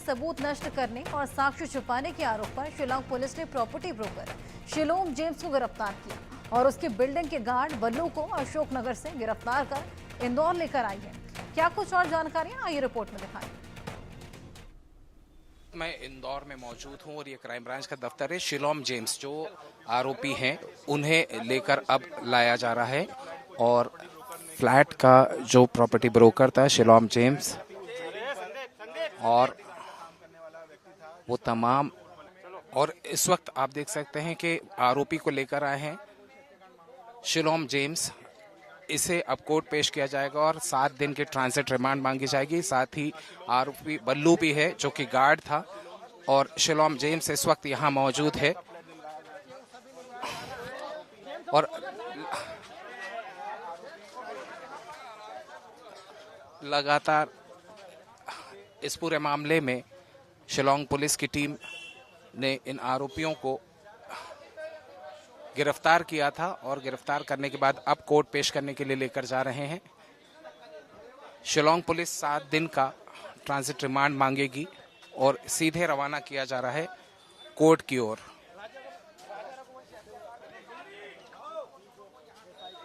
सबूत नष्ट करने और साक्ष्य छुपाने के आरोप पर शिलोंग पुलिस ने प्रॉपर्टी ब्रोकर शिलोंग जेम्स को गिरफ्तार किया और उसकी बिल्डिंग के गार्ड बल्लू को अशोकनगर से गिरफ्तार कर इंदौर लेकर आई है। क्या कुछ और जानकारियां आइए रिपोर्ट में दिखाएं। मैं इंदौर में मौजूद हूं और ये क्राइम ब्रांच का दफ्तर है। शिलोंग जेम्स जो आरोपी हैं उन्हें लेकर अब लाया जा रहा है और फ्लैट का जो प्रॉपर्टी ब्रोकर था शिलोंग जेम्स और वो तमाम, और इस वक्त आप देख सकते हैं कि आरोपी को लेकर आए हैं शिलोंग जेम्स। इसे अब कोर्ट पेश किया जाएगा और 7 दिन की ट्रांजिट रिमांड मांगी जाएगी। साथ ही आरोपी बल्लू भी है जो कि गार्ड था और शिलोंग जेम्स इस वक्त यहाँ मौजूद है। और लगातार इस पूरे मामले में शिलोंग पुलिस की टीम ने इन आरोपियों को गिरफ्तार किया था और गिरफ्तार करने के बाद अब कोर्ट पेश करने के लिए लेकर जा रहे हैं। शिलोंग पुलिस 7 दिन का ट्रांजिट रिमांड मांगेगी और सीधे रवाना किया जा रहा है कोर्ट की ओर।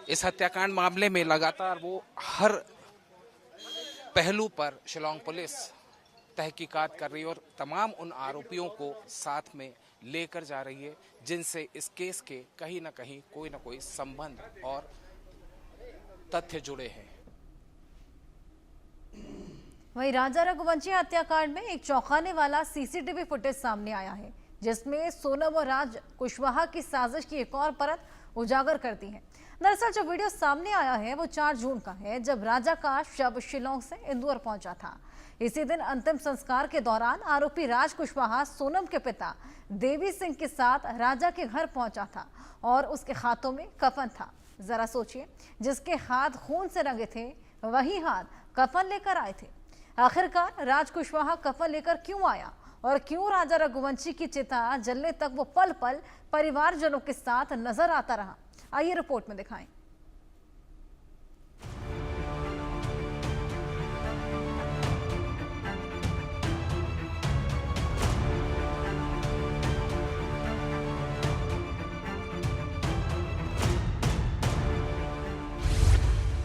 इस हत्याकांड मामले में लगातार वो हर पहलू पर शिलोंग पुलिस तहकीकात कर रही है और तमाम उन आरोपियों को साथ में लेकर जा रही है जिनसे इस केस के कहीं ना कहीं कोई ना कोई संबंध और तथ्य जुड़े हैं। वहीं राजा रघुवंशी हत्याकांड में एक चौंकाने वाला सीसीटीवी फुटेज सामने आया है जिसमें सोनम और राज कुशवाहा की साजिश की एक और परत उजागर करती है। दरअसल जो वीडियो सामने आया है वो 4 जून का है जब राजा का शव शिलोंग से इंदौर पहुंचा था। इसी दिन अंतिम संस्कार के दौरान आरोपी राज कुशवाहा सोनम के पिता देवी सिंह के साथ राजा के घर पहुंचा था और उसके हाथों में कफन था। जरा सोचिए, जिसके हाथ खून से रंगे थे वही हाथ कफन लेकर आए थे। आखिरकार राज कुशवाहा कफन लेकर क्यों आया और क्यों राजा रघुवंशी की चिता जलने तक वो पल पल परिवारजनों के साथ नजर आता रहा, आइए रिपोर्ट में दिखाएं।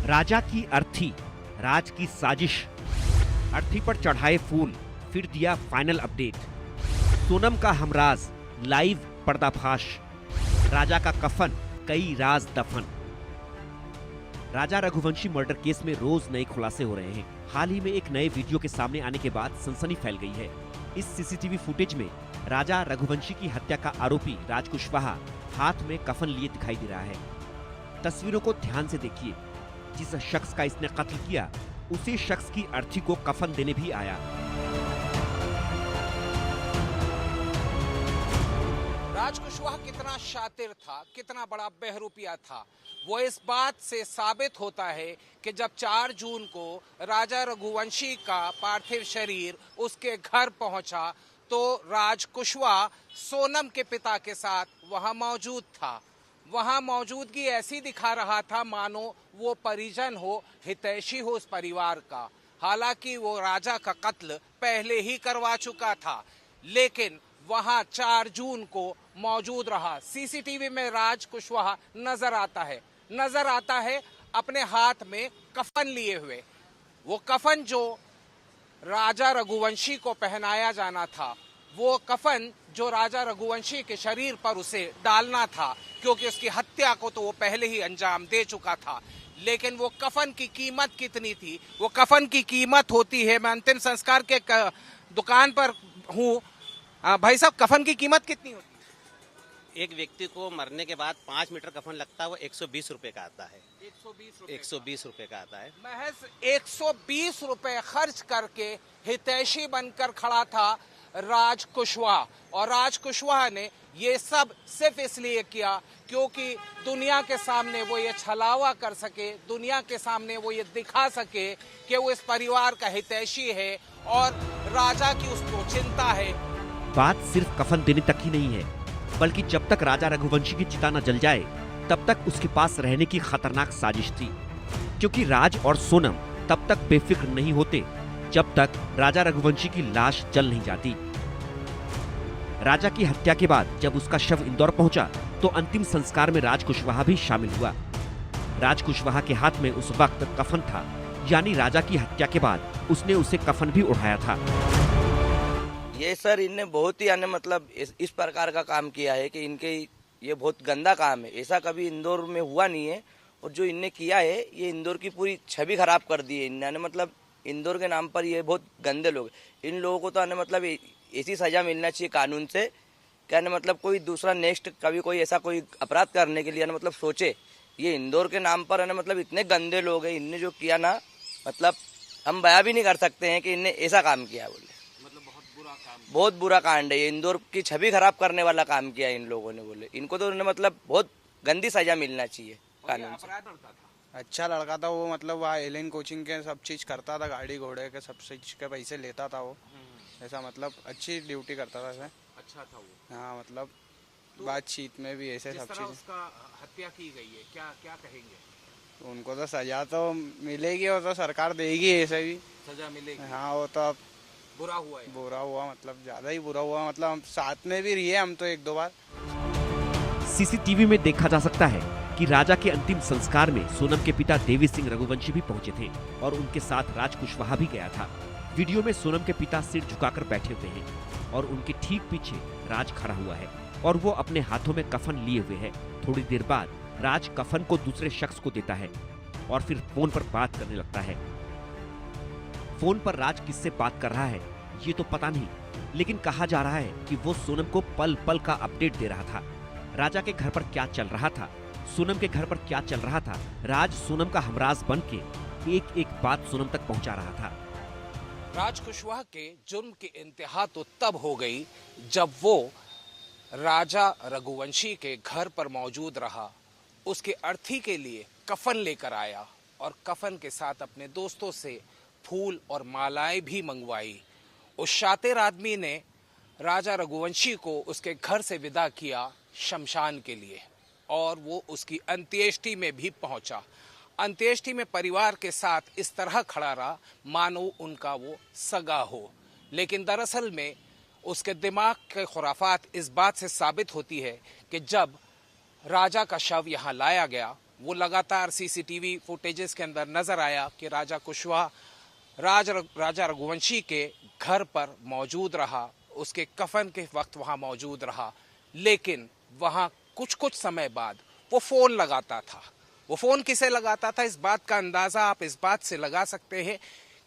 राजा की अर्थी, राज की साजिश। अर्थी पर चढ़ाए फूल, फिर दिया फाइनल अपडेट। सोनम का हमराज, लाइव पर्दाफाश। राजा का कफन, कई राज दफन। राजा रघुवंशी मर्डर केस में रोज नए खुलासे हो रहे हैं। हाल ही में एक नए वीडियो के सामने आने के बाद सनसनी फैल गई है। इस सीसीटीवी फुटेज में राजा रघुवंशी की हत्या का आरोपी राज कुशवाहा हाथ में कफन लिए दिखाई दे रहा है। तस्वीरों को ध्यान से देखिए। जिस शख्स का इसने कत्ल किया उसी शख्स की अर्थी को कफन देने भी आया। राज कुशवाहा कितना शातिर था, कितना बड़ा बहरूपिया था, वो इस बात से साबित होता है कि जब 4 जून को राजा रघुवंशी का पार्थिव शरीर उसके घर पहुंचा तो राज कुशवाहा सोनम के पिता के साथ वहां मौजूद था। वहां मौजूदगी ऐसी दिखा रहा था मानो वो परिजन हो, हितैषी हो उस परिवार का। हालांकि वो राजा का कत्ल पहले ही करवा चुका था, लेकिन वहां 4 जून को मौजूद रहा। सीसीटीवी में राज कुशवाहा नजर आता है अपने हाथ में कफन लिए हुए। वो कफन जो राजा रघुवंशी को पहनाया जाना था, वो कफन जो राजा रघुवंशी के शरीर पर उसे डालना था, क्योंकि उसकी हत्या को तो वो पहले ही अंजाम दे चुका था। लेकिन वो कफन की कीमत कितनी थी? वो कफन की कीमत होती है, मैं अंतिम संस्कार के दुकान पर हूँ। भाई साहब, कफन की कीमत कितनी होती है? एक व्यक्ति को मरने के बाद 5 मीटर कफन लगता है, वो 120 रुपए का आता है। 120 रुपए का आता है। महज 120 रुपए खर्च करके हितैषी बनकर खड़ा था राज कुशवाहा। और राज कुशवाहा ने ये सब सिर्फ इसलिए किया क्योंकि दुनिया के सामने वो ये छलावा कर सके, दुनिया के सामने वो ये दिखा सके कि वो इस परिवार का हितैषी है और राजा की उसको चिंता है। बात सिर्फ कफन देने तक ही नहीं है, बल्कि जब तक राजा रघुवंशी की चिता न जल जाए तब तक उसके पास रहने की खतरनाक साजिश थी। क्योंकि राज और सोनम तब तक बेफिक्र नहीं होते जब तक राजा रघुवंशी की लाश जल नहीं जाती। राजा की हत्या के बाद जब उसका शव इंदौर पहुंचा तो अंतिम संस्कार में राज कुशवाहा भी शामिल हुआ। राज कुशवाहा के हाथ में उस वक्त कफन था, यानी राजा की हत्या के बाद उसने उसे कफन भी उठाया था। ये सर इनने बहुत ही मतलब इस प्रकार का काम किया है कि इनके ये बहुत गंदा काम है। ऐसा कभी इंदौर में हुआ नहीं है और जो इनने किया है ये इंदौर की पूरी छवि खराब कर दी है इन्होंने। मतलब इंदौर के नाम पर ये बहुत गंदे लोग, इन लोगों को तो मतलब ऐसी सजा मिलना चाहिए कानून से, क्या मतलब कोई दूसरा नेक्स्ट कभी कोई ऐसा कोई अपराध करने के लिए मतलब सोचे। ये इंदौर के नाम पर मतलब इतने गंदे लोग हैं, इनने जो किया ना मतलब हम बयां भी नहीं कर सकते हैं कि इनने ऐसा काम किया बोले। मतलब बहुत बुरा कांड है ये, इंदौर की छवि खराब करने वाला काम किया इन लोगों ने बोले। इनको तो मतलब बहुत गंदी सजा मिलना चाहिए कानून से। अच्छा लड़का था वो, मतलब वहाँ एलियन कोचिंग के सब चीज करता था, गाड़ी घोड़े के सब चीज के पैसे लेता था वो। ऐसा मतलब अच्छी ड्यूटी करता था सर। अच्छा था वो। हाँ मतलब बातचीत में भी ऐसे सब चीज। उसका हत्या की गई है, क्या क्या कहेंगे? उनको तो सजा तो मिलेगी, वो तो सरकार देगी, ऐसे भी सजा मिलेगी। हाँ वो तो अब बुरा हुआ है। बुरा हुआ, मतलब ज्यादा ही बुरा हुआ। मतलब हम साथ में भी रहे हम तो 1-2 बार। सीसीटीवी में देखा जा सकता है कि राजा के अंतिम संस्कार में सोनम के पिता देवी सिंह रघुवंशी भी पहुंचे थे और उनके साथ राज कुशवाहा भी गया था। वीडियो में सोनम के पिता सिर झुकाकर बैठे हुए हैं और उनके ठीक पीछे राज खड़ा हुआ है और वो अपने हाथों में कफन लिए हुए है। थोड़ी देर बाद राज कफन को दूसरे शख्स को देता है और फिर फोन पर बात करने लगता है। फोन पर राज किससे बात कर रहा है ये तो पता नहीं, लेकिन कहा जा रहा है कि वो सोनम को पल पल का अपडेट दे रहा था। राजा के घर पर क्या चल रहा था, सोनम के घर पर क्या चल रहा था, राज सोनम का हमराज बन के एक एक बात सोनम तक पहुंचा रहा था। राज कुशवाहा के जुर्म की इंतहा तो तब हो गई जब वो राजा रघुवंशी के घर पर मौजूद रहा, उसके अर्थी के लिए कफन लेकर आया और कफन के साथ अपने दोस्तों से फूल और मालाएं भी मंगवाई। उस शातिर आदमी ने राजा रघुवंशी को उसके घर से विदा किया शमशान के लिए और वो उसकी अंत्येष्टि में भी पहुंचा। अंत्येष्टि में परिवार के साथ इस तरह खड़ा रहा मानो उनका वो सगा हो, लेकिन दरअसल में उसके दिमाग के खुराफात इस बात से साबित होती है कि जब राजा का शव यहाँ लाया गया वो लगातार सीसीटीवी फुटेजेस के अंदर नजर आया कि राजा कुशवाहा राजा रघुवंशी के घर पर मौजूद रहा, उसके कफन के वक्त वहाँ मौजूद रहा, लेकिन वहाँ कुछ समय बाद वो फोन लगाता था। वो फोन किसे लगाता था इस बात का अंदाजा आप इस बात से लगा सकते हैं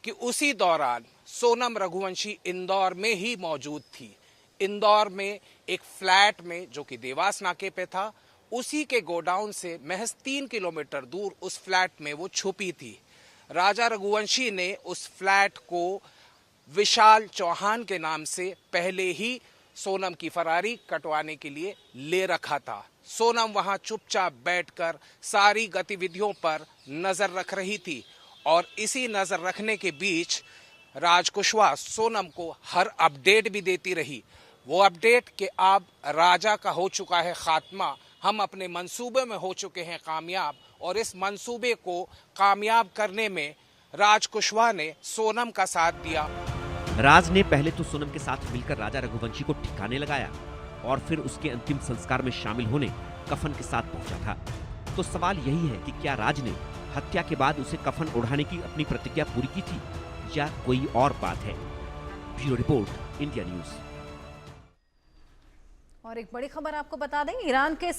कि उसी दौरान सोनम रघुवंशी इंदौर में ही मौजूद थी। इंदौर में एक फ्लैट में जो कि देवास नाके पे था, उसी के गोडाउन से महज 3 किलोमीटर दूर उस फ्लैट में वो छुपी थी। राजा रघुवंशी ने उस फ्लैट को विशाल चौहान के नाम से पहले ही सोनम की फरारी कटवाने के लिए ले रखा था। सोनम वहां चुपचाप बैठकर सारी गतिविधियों पर नजर रख रही थी और इसी नजर रखने के बीच राज कुशवाहा सोनम को हर अपडेट भी देती रही। वो अपडेट कि अब राजा का हो चुका है खात्मा, हम अपने मंसूबे में हो चुके हैं कामयाब और इस मंसूबे को कामयाब करने में राज कुशवाहा ने सोनम का साथ दिया। राज ने पहले तो सोनम के साथ मिलकर राजा रघुवंशी को ठिकाने लगाया और फिर उसके अंतिम संस्कार में शामिल होने कफन के साथ पहुंचा था। तो सवाल यही है कि क्या राज ने हत्या के बाद उसे कफन ओढ़ाने की अपनी प्रतिज्ञा पूरी की थी या कोई और बात है? Bureau report, India news. और एक बड़ी खबर आपको बता दें, ईरान के